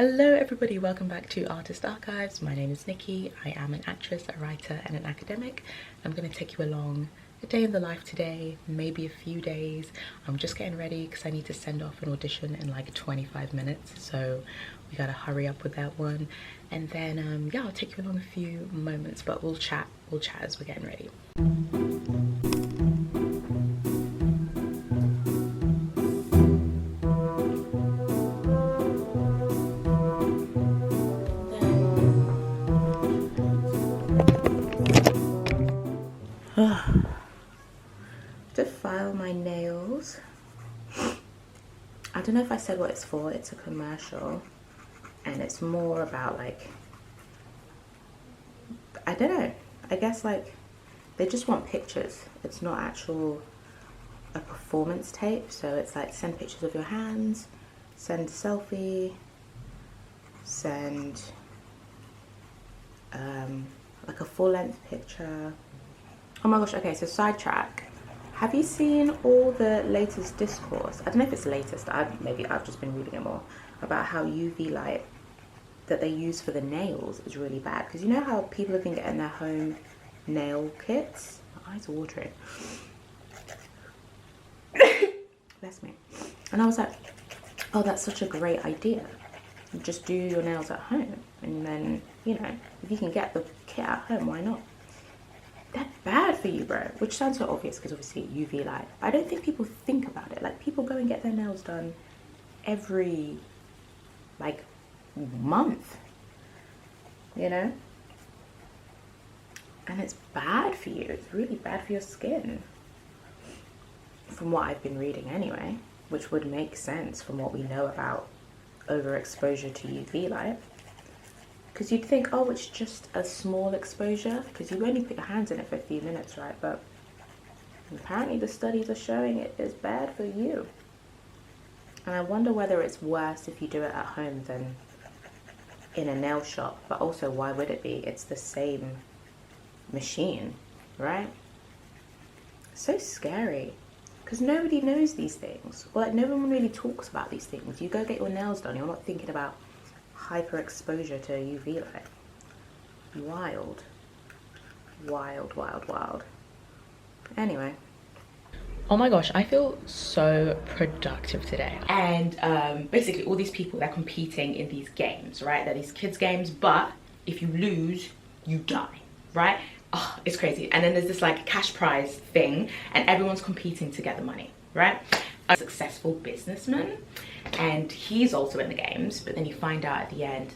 Hello everybody, welcome back to Artist Archives. My name is Nikki. I am an actress, a writer and an academic. I'm going to take you along a day in the life today, maybe a few days. I'm just getting ready because I need to send off an audition in like 25 minutes, so we gotta hurry up with that one. And then yeah, I'll take you along a few moments, but we'll chat as we're getting ready. To file my nails. I don't know if I said what it's for. It's a commercial and it's more about like, I don't know, I guess like they just want pictures. It's not a performance tape, so it's like send pictures of your hands, send a selfie, send like a full-length picture. Oh my gosh, okay, so sidetrack. Have you seen all the latest discourse? I don't know if it's the latest, maybe I've just been reading it more, about how UV light that they use for the nails is really bad. Because you know how people have been getting their home nail kits? My eyes are watering. Bless me. And I was like, oh, that's such a great idea. Just do your nails at home. And then, you know, if you can get the kit at home, why not? They're bad for you, bro. Which sounds so obvious because obviously UV light. I don't think people think about it. Like, people go and get their nails done every like month, you know? And it's bad for you. It's really bad for your skin, from what I've been reading anyway, which would make sense from what we know about overexposure to UV light. Because you'd think, oh, it's just a small exposure because you only put your hands in it for a few minutes, right? But apparently the studies are showing it is bad for you. And I wonder whether it's worse if you do it at home than in a nail shop. But also, why would it be? It's the same machine, right? So scary. Because nobody knows these things. Well, like, no one really talks about these things. You go get your nails done, you're not thinking about hyper exposure to UV light. Wild. Wild, wild, wild. Anyway. Oh my gosh, I feel so productive today. And basically all these people, they're competing in these games, right? They're these kids games, but if you lose, you die, right? Oh, it's crazy. And then there's this like cash prize thing and everyone's competing to get the money, right? A successful businessman, and he's also in the games, but then you find out at the end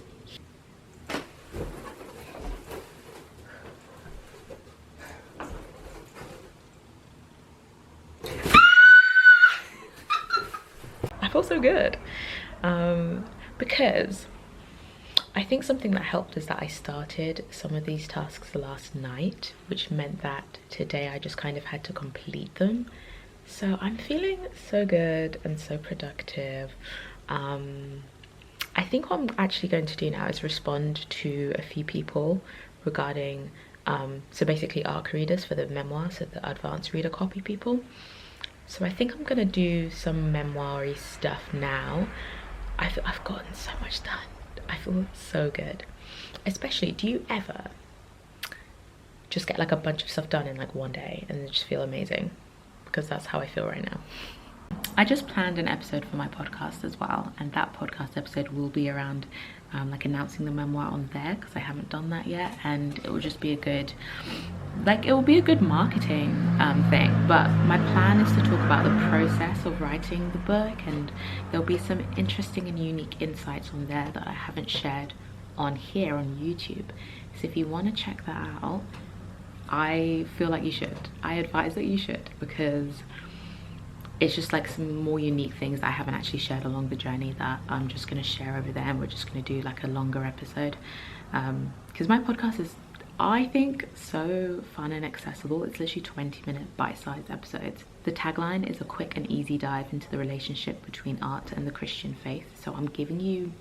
I feel so good because I think something that helped is that I started some of these tasks last night, which meant that today I just kind of had to complete them. So I'm feeling so good and so productive. I think what I'm actually going to do now is respond to a few people regarding, so basically ARC readers for the memoir, so the advanced reader copy people. So I think I'm gonna do some memoir-y stuff now. I've gotten so much done. I feel so good. Especially, do you ever just get like a bunch of stuff done in like one day and just feel amazing? Because that's how I feel right now. I just planned an episode for my podcast as well, and that podcast episode will be around like announcing the memoir on there, because I haven't done that yet, and it will just be a good, like, it will be a good marketing thing. But my plan is to talk about the process of writing the book, and there'll be some interesting and unique insights on there that I haven't shared on here on YouTube. So if you want to check that out, I feel like you should. I advise that you should, because it's just like some more unique things that I haven't actually shared along the journey that I'm just going to share over there, and we're just going to do like a longer episode, because my podcast is, I think, so fun and accessible. It's literally 20-minute bite-sized episodes. The tagline is a quick and easy dive into the relationship between art and the Christian faith, so I'm giving you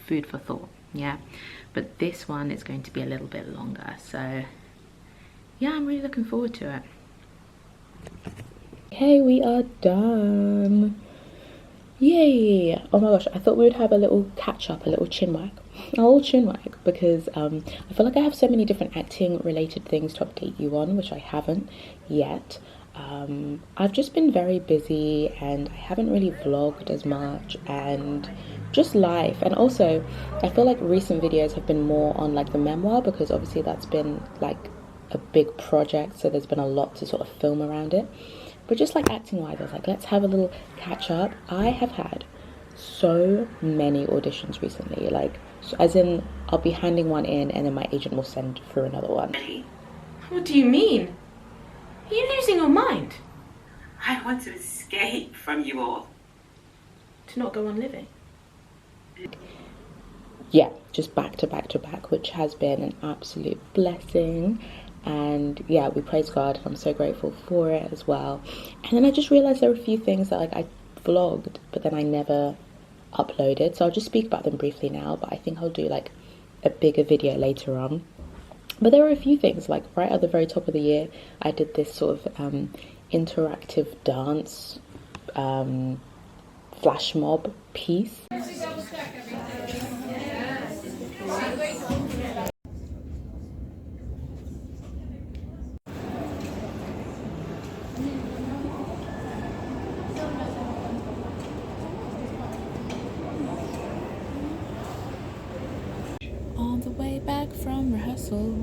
food for thought, yeah? But this one is going to be a little bit longer, so yeah, I'm really looking forward to it. Okay, we are done. Yay! Oh my gosh, I thought we would have a little catch up, a little chin wag. A little chin wag because I feel like I have so many different acting related things to update you on, which I haven't yet. I've just been very busy and I haven't really vlogged as much and just life. And also, I feel like recent videos have been more on like the memoir because obviously that's been like a big project, so there's been a lot to sort of film around it. But just like acting wise, I was like, let's have a little catch up. I have had so many auditions recently, like, so as in I'll be handing one in and then my agent will send through another one. What do you mean? Are you losing your mind? I want to escape from you all. To not go on living? Yeah, just back to back to back, which has been an absolute blessing. And yeah, we praise God. I'm so grateful for it as well. And then I just realized there were a few things that like I vlogged but then I never uploaded, so I'll just speak about them briefly now, but I think I'll do like a bigger video later on. But there were a few things, like right at the very top of the year I did this sort of interactive dance flash mob piece. On the way back from rehearsal.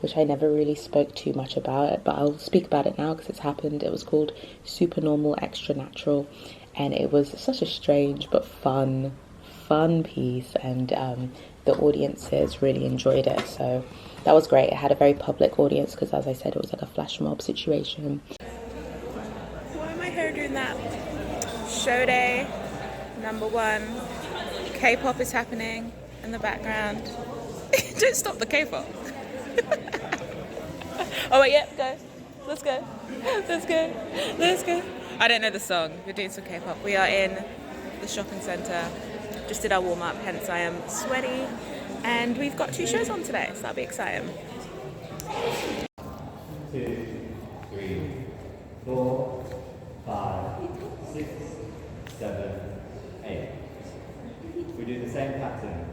Which I never really spoke too much about it, but I'll speak about it now because it's happened. It was called Supernormal Extra Natural, and it was such a strange but fun piece, and the audiences really enjoyed it, so that was great. It had a very public audience because, as I said, it was like a flash mob situation. Why am I here doing that? Show day, #1. K-pop is happening in the background. Don't stop the K-pop. Oh wait, yep, go. Let's go. Let's go. Let's go. I don't know the song. We're doing some K-pop. We are in the shopping centre. Just did our warm-up, hence I am sweaty. And we've got 2 shows on today, so that'll be exciting. 2, 3, 4, 5, 6, 7, 8. We do the same pattern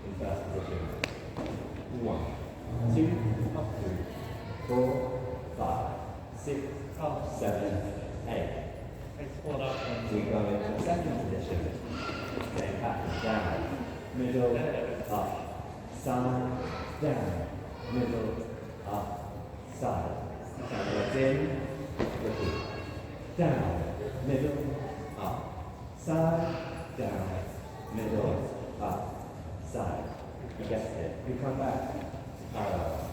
in first position. 1, 2, up 3, 4, 5, 6, up 7, 8. We go into the second position. Same pattern. Down, middle, up, side, down, middle, up, side. Legs in, repeat. Down, middle, up, side, down, middle, up, side. You guessed it. We come back, parallel.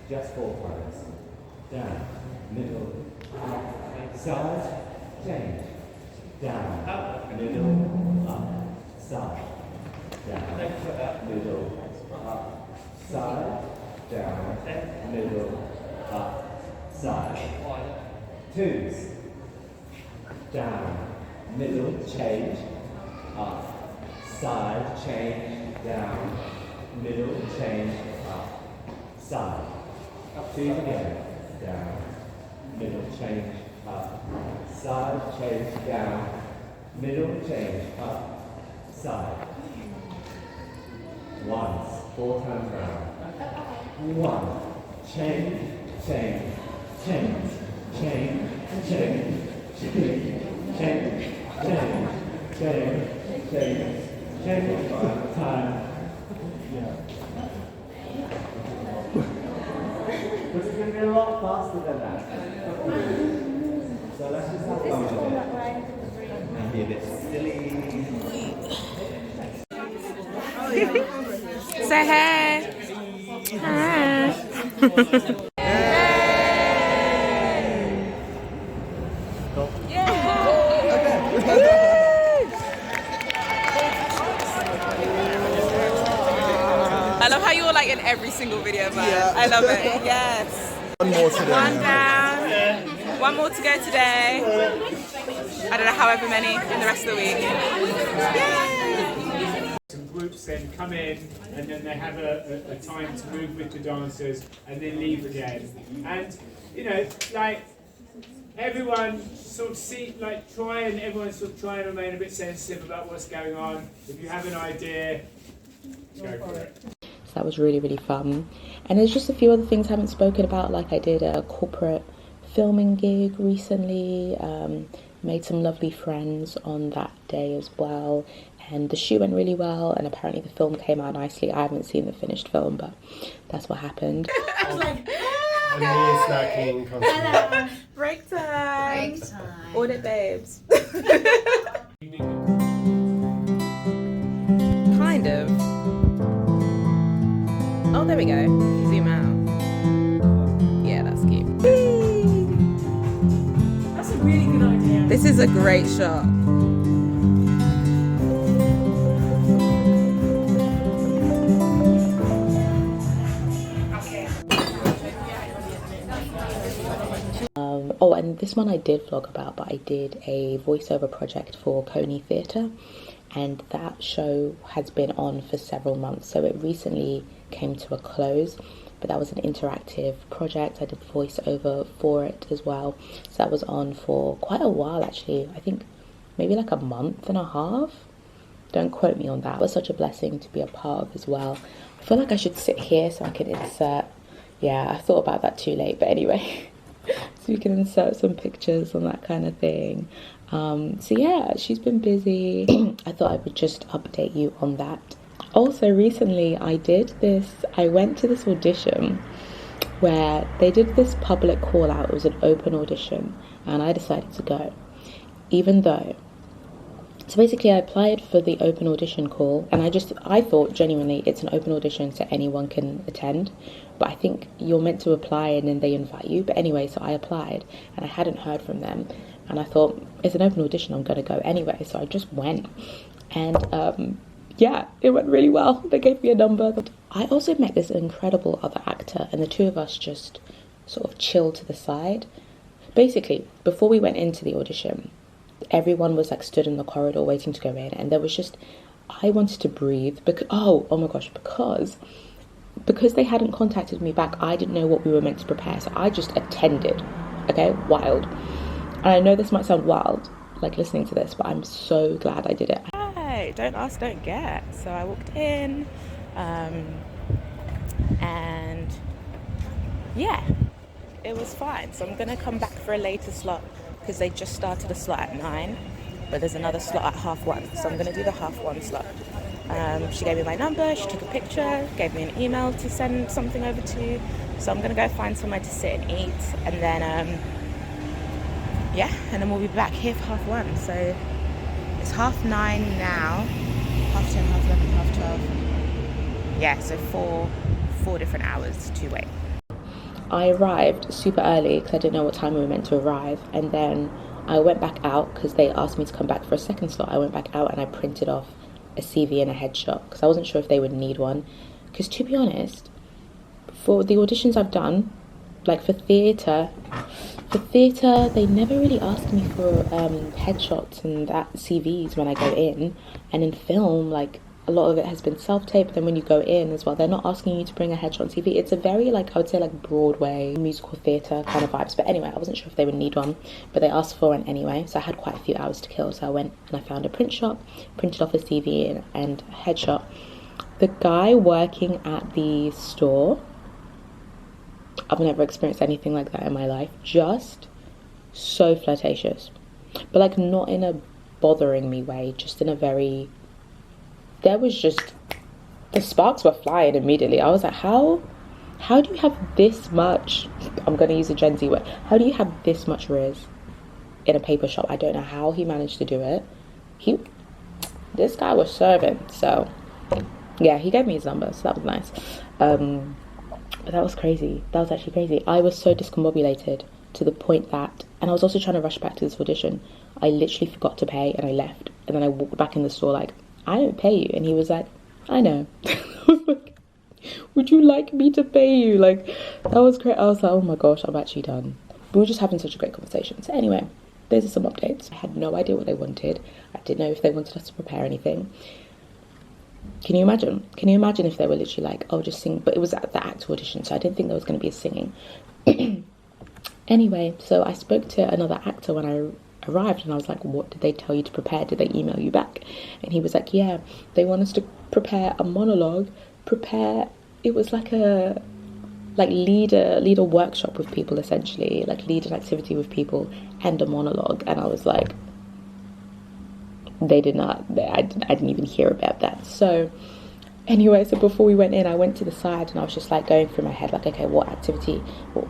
Just 4 times. Down, middle, up, side, change. Down, middle, up, side. Down, middle, up, side, down, middle, up, side. 2s. Down, middle, change, up, side, change, down, middle, change, up, side. 2s again. Down, middle, change, up, side, change, down, middle, change, up, side. 1s, 4 times round. 1, change, change, change, change, change, change, change, change, change, change, change, time. But it's going to be a lot faster than that. So let's just have fun with it. And be a bit silly. Say hey. Hi. I love how you're like in every single video, man. Yeah. I love it. Yes. One more today. One down. One more to go today. I don't know however many in the rest of the week. Yay! Some groups then come in and then they have a time to move with the dancers and then leave again. And you know, like everyone sort of everyone sort of try and remain a bit sensitive about what's going on. If you have an idea, go for it. So that was really, really fun. And there's just a few other things I haven't spoken about, like I did a corporate filming gig recently, made some lovely friends on that day as well, and the shoot went really well, and apparently the film came out nicely. I haven't seen the finished film, but that's what happened. I was like, I'm here snacking constantly. Break time. break time. Audit babes. Kind of. Oh, there we go. Zoom out. Yeah, that's cute. That's a really good idea. This is a great shot. Oh, and this one I did vlog about, but I did a voiceover project for Coney Theatre, and that show has been on for several months, so it recently came to a close. But that was an interactive project. I did voiceover for it as well, so that was on for quite a while actually. I think maybe like a month and a half. Don't quote me on that. It was such a blessing to be a part of as well. I feel like I should sit here so I can insert. Yeah, I thought about that too late, but anyway. So we can insert some pictures and that kind of thing. So yeah, she's been busy. I thought I would just update you on that. Also recently I went to this audition where they did this public call out. It was an open audition and I decided to go, even though, so basically I applied for the open audition call, and I thought genuinely it's an open audition so anyone can attend, but I think you're meant to apply and then they invite you. But anyway, so I applied and I hadn't heard from them, and I thought it's an open audition, I'm gonna go anyway, so I just went. And yeah, it went really well. They gave me a number. I also met this incredible other actor, and the two of us just sort of chilled to the side. Basically, before we went into the audition, everyone was like stood in the corridor waiting to go in, and there was just, I wanted to breathe because oh my gosh, because they hadn't contacted me back, I didn't know what we were meant to prepare, so I just attended. Okay, wild. And I know this might sound wild, like listening to this, but I'm so glad I did it. Hey, don't ask, don't get. So I walked in, and yeah, it was fine. So I'm gonna come back for a later slot because they just started a slot at 9, but there's another slot at 1:30. So I'm gonna do the 1:30 slot. She gave me my number, she took a picture, gave me an email to send something over to. So I'm gonna go find somewhere to sit and eat, and then yeah, and then we'll be back here for 1:30. So it's 9:30 now, 10:30, 11:30, 12:30. Yeah, so four different hours to wait. I arrived super early because I didn't know what time we were meant to arrive, and then I went back out because they asked me to come back for a second slot. I went back out and I printed off a CV and a headshot because I wasn't sure if they would need one, because to be honest, for the auditions I've done, like for theatre they never really asked me for headshots and that CVs when I go in, and in film, like a lot of it has been self-tape. Then when you go in as well, they're not asking you to bring a headshot CV. It's a very, like, I would say like Broadway musical theatre kind of vibes. But anyway, I wasn't sure if they would need one, but they asked for one anyway, so I had quite a few hours to kill. So I went and I found a print shop, printed off a CV and a headshot. The guy working at the store, I've never experienced anything like that in my life. Just so flirtatious, but like not in a bothering me way, just in a very, there was just, the sparks were flying immediately. I was like, how do you have this much, I'm going to use a Gen Z word, how do you have this much riz in a paper shop? I don't know how he managed to do it. This guy was serving. So yeah, he gave me his number, so that was nice. But that was crazy. That was actually crazy. I was so discombobulated to the point that, and I was also trying to rush back to this audition, I literally forgot to pay and I left. And then I walked back in the store like, I don't pay you. And he was like, I know. I was like, would you like me to pay you? Like, that was great. I was like, oh my gosh, I'm actually done. We were just having such a great conversation. So anyway, those are some updates. I had no idea what they wanted. I didn't know if they wanted us to prepare anything. Can you imagine? Can you imagine if they were literally like, oh, just sing? But it was at the actor audition, so I didn't think there was going to be a singing. Anyway, so I spoke to another actor when I arrived, and I was like, what did they tell you to prepare? Did they email you back? And he was like, yeah, they want us to prepare a monologue, it was like a lead a workshop with people, essentially, like lead an activity with people and a monologue. And I was like, I didn't even hear about that. So anyway, so before we went in, I went to the side and I was just like going through my head, like, okay, what activity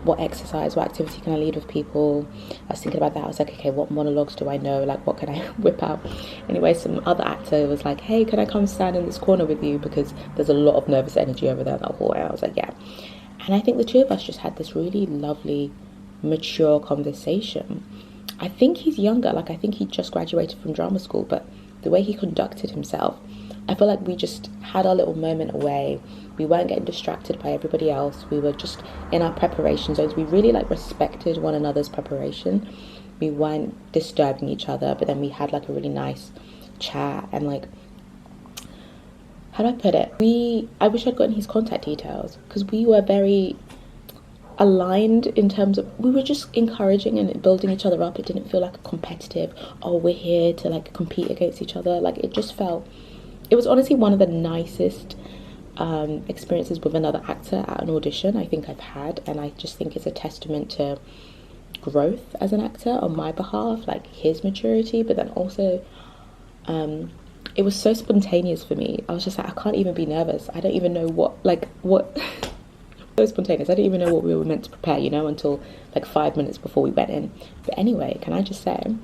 can I lead with people? I was thinking about that. I was like, okay, what monologues do I know? Like, what can I whip out? Anyway, some other actor was like, hey, can I come stand in this corner with you? Because there's a lot of nervous energy over there in that hallway. I was like, yeah. And I think the two of us just had this really lovely, mature conversation. I think he's younger. Like, I think he just graduated from drama school, but the way he conducted himself, I feel like we just had our little moment away. We weren't getting distracted by everybody else. We were just in our preparation zones. We really like respected one another's preparation. We weren't disturbing each other, but then we had like a really nice chat. And like, how do I put it? I wish I'd gotten his contact details, because we were very aligned in terms of, we were just encouraging and building each other up. It didn't feel like a competitive, oh, we're here to like compete against each other. Like, it just felt, it was honestly one of the nicest experiences with another actor at an audition I think I've had. And I just think it's a testament to growth as an actor on my behalf, like his maturity, but then also it was so spontaneous for me. I was just like, I can't even be nervous. I don't even know what so spontaneous. I didn't even know what we were meant to prepare, until like 5 minutes before we went in. But anyway, can I just say,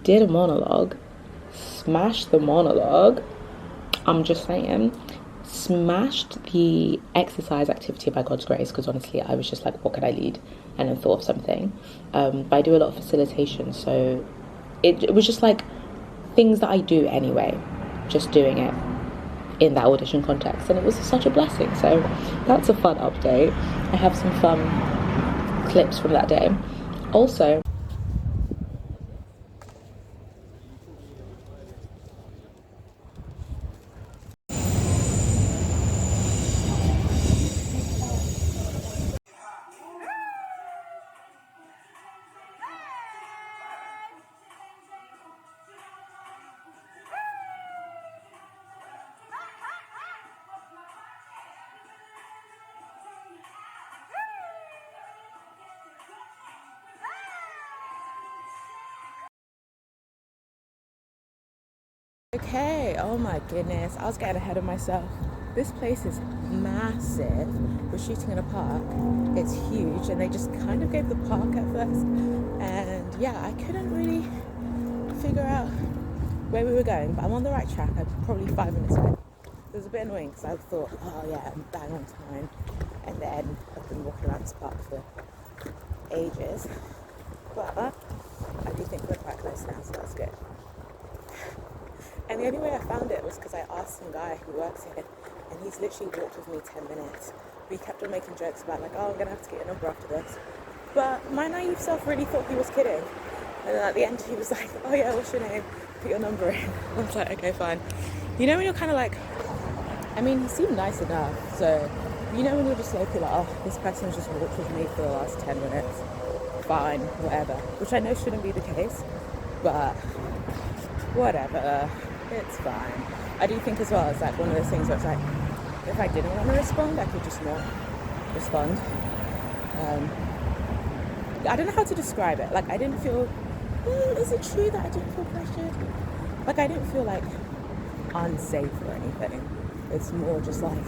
did a monologue, smashed the monologue. I'm just saying, smashed the exercise activity by God's grace, because honestly I was just like, what could I lead? And then thought of something. But I do a lot of facilitation, so it was just like things that I do anyway, just doing it in that audition context, and it was such a blessing. So that's a fun update. I have some fun clips from that day. Also, Okay, oh my goodness, I was getting ahead of myself. This place is massive. We're shooting in a park. It's huge, and they just kind of gave the park at first. And yeah, I couldn't really figure out where we were going, but I'm on the right track. I'm probably 5 minutes late. It was a bit annoying because I thought, oh yeah, I'm bang on time. And then I've been walking around this park for ages. But I do think we're quite close now, so that's good. And the only way I found it was because I asked some guy who works here, and he's literally walked with me 10 minutes. We kept on making jokes about like, oh, I'm going to have to get your number after this. But my naive self really thought he was kidding. And then at the end he was like, oh yeah, what's your name? Put your number in. I was like, okay, fine. You know when you're kind of like, I mean, he seemed nice enough. So, you know when you're just like, oh, this person's just walked with me for the last 10 minutes. Fine, whatever. Which I know shouldn't be the case, but whatever. It's fine. I do think as well, it's like one of those things where it's like, if I didn't want to respond, I could just not respond. I don't know how to describe it. Like, I didn't feel, is it true that I didn't feel pressured? Like, I didn't feel like unsafe or anything. It's more just like,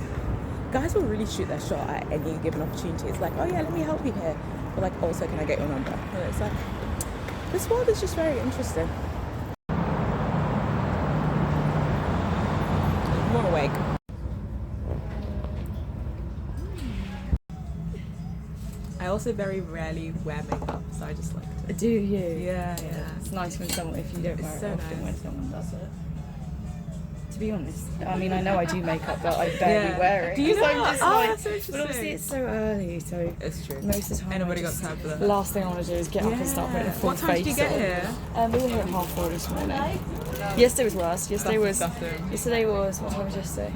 guys will really shoot their shot at any given opportunity. It's like, oh yeah, let me help you here. But like, also, can I get your number? And it's like, this world is just very interesting. More awake. I also very rarely wear makeup, so I just like to. Do you? Yeah. It's nice when someone, if you don't wear It's it so often, nice. when someone does it. To be honest, I mean, I know I do makeup, but I barely wear it. Do you 'cause know? I'm just Oh, like, that's so interesting. but obviously it's so early, so It's true. most of the time, Ain't nobody I got just, time for that. the last thing I want to do is get up and start putting a full What time did you face get on. here? We were here at 4:30 this morning. Yesterday was worse. Yesterday was, what time was yesterday?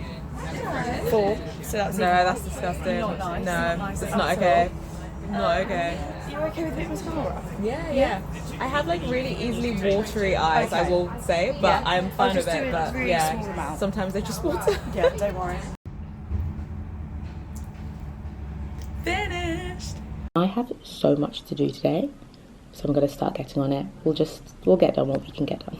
4. So that's No, that's disgusting. Not nice. No, Not nice it's at not all. okay. Not okay. You okay with mascara? Yeah. I have like really easily watery eyes, I will say, but I'm fine with it. But really small amount. sometimes they just water. Yeah, don't worry. Finished. I have so much to do today, so I'm going to start getting on it. We'll get done what we can get done.